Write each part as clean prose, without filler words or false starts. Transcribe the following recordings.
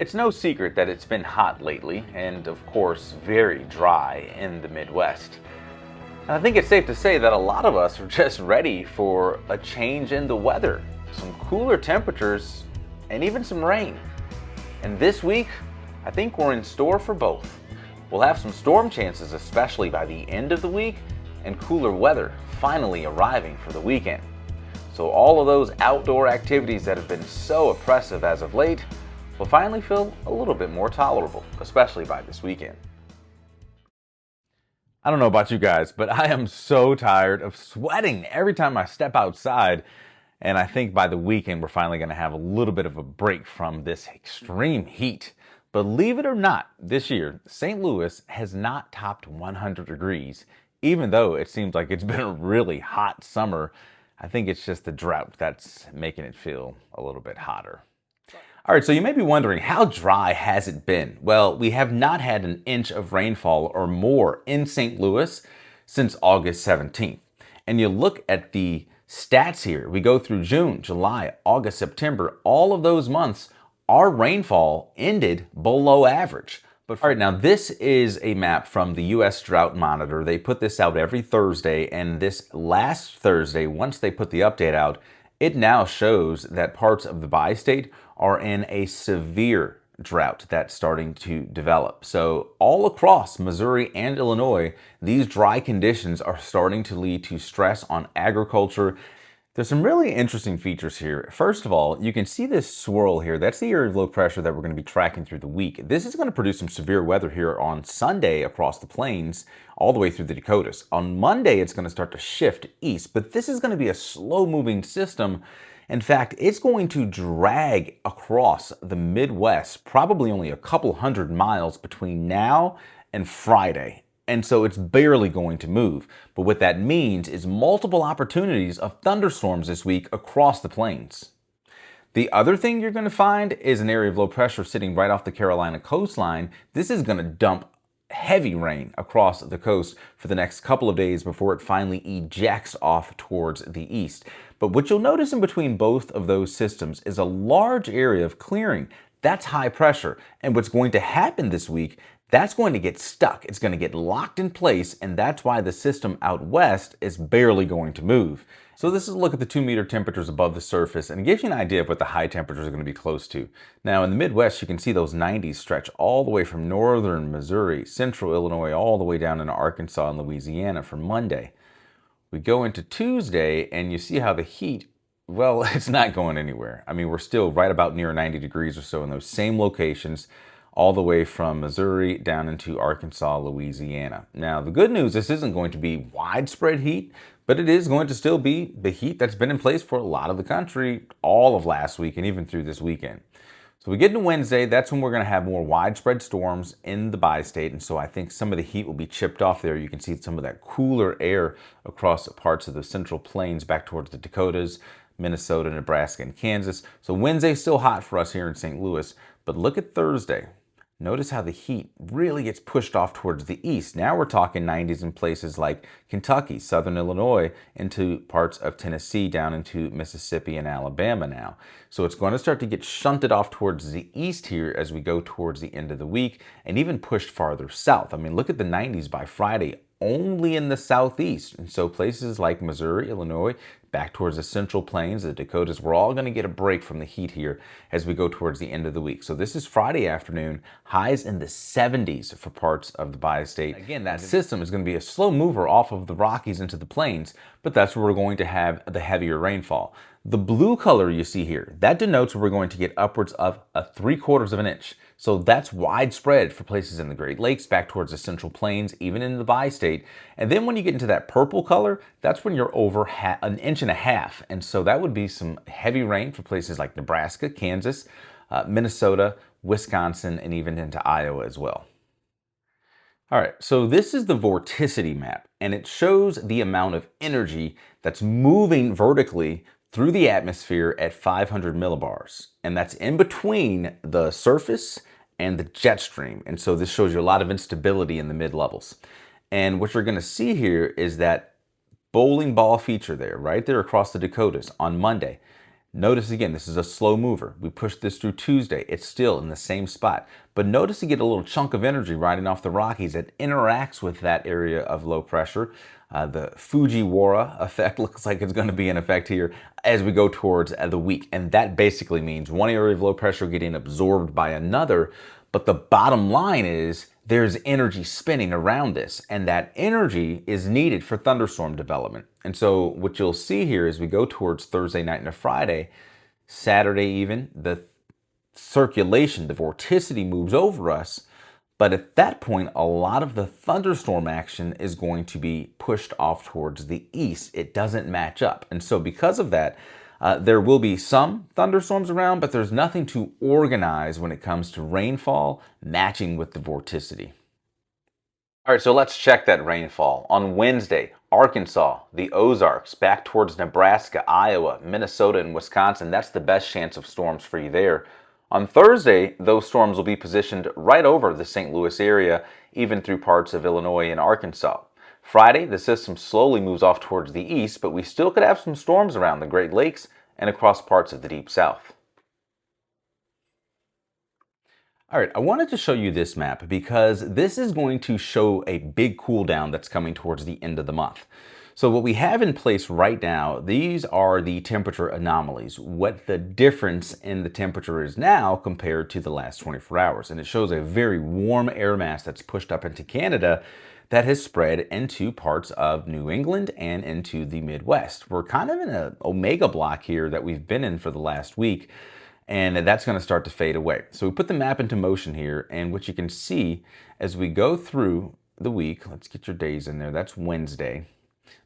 It's no secret that it's been hot lately, and of course, very dry in the Midwest. And I think it's safe to say that a lot of us are just ready for a change in the weather, some cooler temperatures, and even some rain. And this week, I think we're in store for both. We'll have some storm chances, especially by the end of the week, and cooler weather finally arriving for the weekend. So all of those outdoor activities that have been so oppressive as of late will finally feel a little bit more tolerable, especially by this weekend. I don't know about you guys, but I am so tired of sweating every time I step outside. And I think by the weekend, we're finally going to have a little bit of a break from this extreme heat. Believe it or not, this year, St. Louis has not topped 100 degrees, even though it seems like it's been a really hot summer. I think it's just the drought that's making it feel a little bit hotter. All right, so you may be wondering, how dry has it been? Well, we have not had an inch of rainfall or more in St. Louis since August 17th. And you look at the stats here, we go through June, July, August, September, all of those months, our rainfall ended below average. But all right, now this is a map from the U.S. Drought Monitor. They put this out every Thursday, and this last Thursday, once they put the update out, it now shows that parts of the bi-state are in a severe drought that's starting to develop. So all across Missouri and Illinois, these dry conditions are starting to lead to stress on agriculture. There's some really interesting features here. First of all, you can see this swirl here. That's the area of low pressure that we're going to be tracking through the week. This is going to produce some severe weather here on Sunday across the plains, all the way through the Dakotas. On Monday, it's going to start to shift east, but this is going to be a slow-moving system. In fact, it's going to drag across the Midwest, probably only a couple hundred miles between now and Friday. And so it's barely going to move. But what that means is multiple opportunities of thunderstorms this week across the plains. The other thing you're going to find is an area of low pressure sitting right off the Carolina coastline. This is going to dump heavy rain across the coast for the next couple of days before it finally ejects off towards the east. But what you'll notice in between both of those systems is a large area of clearing. That's high pressure. And what's going to happen this week, that's going to get stuck. It's going to get locked in place, and that's why the system out west is barely going to move. So this is a look at the 2-meter temperatures above the surface, and it gives you an idea of what the high temperatures are going to be close to. Now in the Midwest, you can see those 90s stretch all the way from northern Missouri, central Illinois, all the way down into Arkansas and Louisiana for Monday. We go into Tuesday, and you see how the heat, well, it's not going anywhere. I mean, we're still right about near 90 degrees or so in those same locations, all the way from Missouri down into Arkansas, Louisiana. Now, the good news, this isn't going to be widespread heat, but it is going to still be the heat that's been in place for a lot of the country all of last week and even through this weekend. So we get into Wednesday, that's when we're going to have more widespread storms in the bi-state, and so I think some of the heat will be chipped off there. You can see some of that cooler air across parts of the central plains back towards the Dakotas, Minnesota, Nebraska, and Kansas. So Wednesday's still hot for us here in St. Louis, but look at Thursday. Notice how the heat really gets pushed off towards the east. Now we're talking 90s in places like Kentucky, southern Illinois, into parts of Tennessee, down into Mississippi and Alabama now. So it's going to start to get shunted off towards the east here as we go towards the end of the week, and even pushed farther south. I mean, look at the 90s by Friday, only in the southeast. And so places like Missouri, Illinois, back towards the central plains, the Dakotas, we're all going to get a break from the heat here as we go towards the end of the week. So this is Friday afternoon, highs in the 70s for parts of the bi-state. Again, that system is going to be a slow mover off of the Rockies into the plains, but that's where we're going to have the heavier rainfall. The blue color you see here, that denotes where we're going to get upwards of 3/4 of an inch. So that's widespread for places in the Great Lakes, back towards the Central Plains, even in the bi-state. And then when you get into that purple color, that's when you're over 1.5 inches. And so that would be some heavy rain for places like Nebraska, Kansas, Minnesota, Wisconsin, and even into Iowa as well. All right, so this is the vorticity map, and it shows the amount of energy that's moving vertically through the atmosphere at 500 millibars. And that's in between the surface and the jet stream. And so this shows you a lot of instability in the mid-levels. And what you're going to see here is that bowling ball feature there, right there across the Dakotas on Monday. Notice again, this is a slow mover. We pushed this through Tuesday. It's still in the same spot. But notice you get a little chunk of energy riding off the Rockies that interacts with that area of low pressure. The Fujiwara effect looks like it's going to be in effect here as we go towards the week. And that basically means one area of low pressure getting absorbed by another. But the bottom line is there's energy spinning around this, and that energy is needed for thunderstorm development. And so what you'll see here as we go towards Thursday night into Friday, Saturday even, the circulation, the vorticity moves over us. But at that point, a lot of the thunderstorm action is going to be pushed off towards the east. It doesn't match up. And so because of that, there will be some thunderstorms around, but there's nothing to organize when it comes to rainfall matching with the vorticity. All right, so let's check that rainfall. On Wednesday, Arkansas, the Ozarks, back towards Nebraska, Iowa, Minnesota, and Wisconsin. That's the best chance of storms for you there. On Thursday, those storms will be positioned right over the St. Louis area, even through parts of Illinois and Arkansas. Friday, the system slowly moves off towards the east, but we still could have some storms around the Great Lakes and across parts of the Deep South. All right, I wanted to show you this map because this is going to show a big cool down that's coming towards the end of the month. So what we have in place right now, these are the temperature anomalies, what the difference in the temperature is now compared to the last 24 hours. And it shows a very warm air mass that's pushed up into Canada that has spread into parts of New England and into the Midwest. We're kind of in an omega block here that we've been in for the last week, and that's going to start to fade away. So we put the map into motion here, and what you can see as we go through the week, let's get your days in there, that's Wednesday.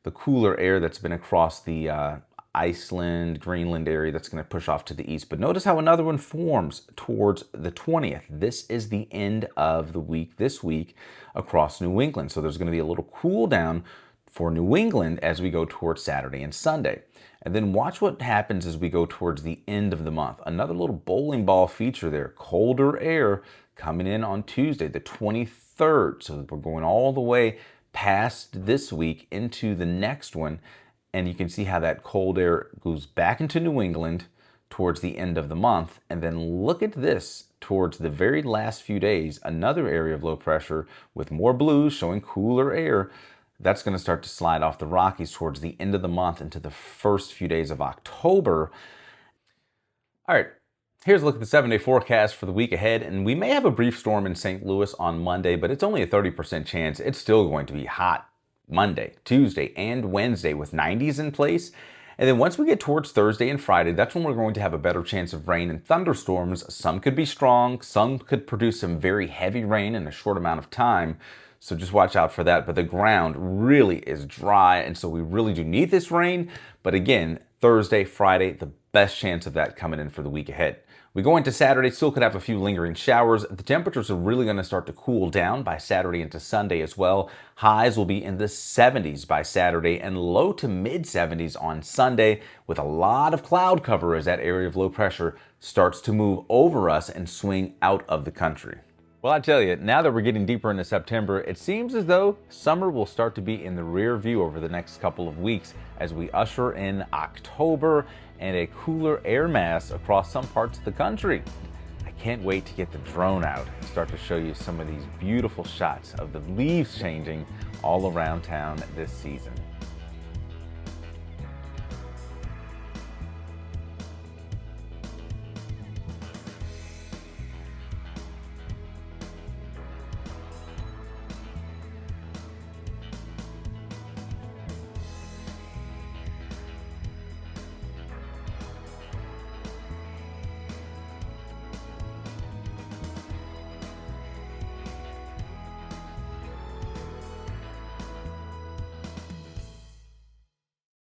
The cooler air that's been across the Iceland, Greenland area, that's going to push off to the east. But notice how another one forms towards the 20th. This is the end of the week, this week, across New England. So there's going to be a little cool down for New England as we go towards Saturday and Sunday. And then watch what happens as we go towards the end of the month. Another little bowling ball feature there. Colder air coming in on Tuesday, the 23rd. So we're going all the way past this week into the next one, and you can see how that cold air goes back into New England towards the end of the month. And then look at this towards the very last few days, another area of low pressure with more blues showing cooler air. That's going to start to slide off the Rockies towards the end of the month into the first few days of October. All right. Here's a look at the 7-day forecast for the week ahead, and we may have a brief storm in St. Louis on Monday, but it's only a 30% chance. It's still going to be hot Monday, Tuesday, and Wednesday with 90s in place. And then once we get towards Thursday and Friday, that's when we're going to have a better chance of rain and thunderstorms. Some could be strong, some could produce some very heavy rain in a short amount of time. So just watch out for that. But the ground really is dry, and so we really do need this rain. But again, Thursday, Friday, the best chance of that coming in for the week ahead. We go into Saturday, still could have a few lingering showers. The temperatures are really going to start to cool down by Saturday into Sunday as well. Highs will be in the 70s by Saturday and low to mid 70s on Sunday, with a lot of cloud cover as that area of low pressure starts to move over us and swing out of the country. Well, I tell you, now that we're getting deeper into September, it seems as though summer will start to be in the rear view over the next couple of weeks as we usher in October and a cooler air mass across some parts of the country. I can't wait to get the drone out and start to show you some of these beautiful shots of the leaves changing all around town this season.